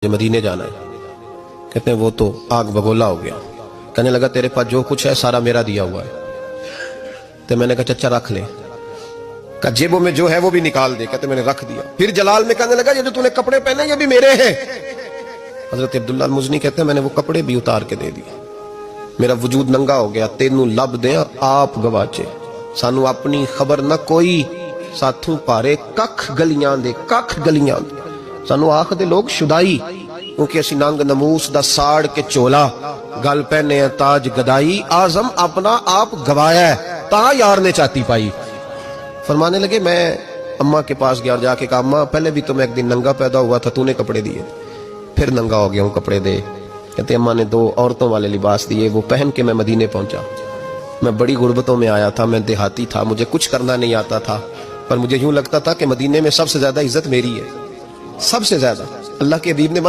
مجھے مدینے جانا ہے. کہتے ہیں وہ تو آگ بگولا ہو گیا. کہنے لگا تیرے پاس جو کچھ ہے سارا میرا دیا ہوا ہے. تو میں نے کہا چچا رکھ لے. کہا جیبوں میں جو ہے وہ بھی نکال دے. کہتے میں نے رکھ دیا. پھر جلال میں کہنے لگا یہ جو تو نے کپڑے پہنے یہ بھی میرے ہیں. حضرت عبداللہ المزنی کہتے ہیں میں نے وہ کپڑے بھی اتار کے دے دیے. میرا وجود ننگا ہو گیا. تینوں لب دیں آپ گواچے سانو اپنی خبر نہ کوئی. ساتھوں پارے ککھ گلیاں دے ککھ گلیاں دے. سانو آخ دے لوگ شدائی کیونکہ اسی ننگ نموس دا ساڑ کے چولا گل پہنے تاج گدائی. آزم اپنا آپ گوایا ہے تا یار نے چاہتی پائی. فرمانے لگے میں اماں کے پاس گیا اور جا کے کہا اماں پہلے بھی تو میں ایک دن ننگا پیدا ہوا تھا تو نے کپڑے دیے پھر ننگا ہو گیا ہوں کپڑے دے. کہتے اماں نے 2 عورتوں والے لباس دیے وہ پہن کے میں مدینے پہنچا. میں بڑی غربتوں میں آیا تھا. میں دیہاتی تھا. مجھے کچھ کرنا نہیں آتا تھا پر مجھے یوں لگتا تھا کہ مدینے میں سب سے زیادہ عزت میری ہے. سب سے زیادہ اللہ کے حبیب نے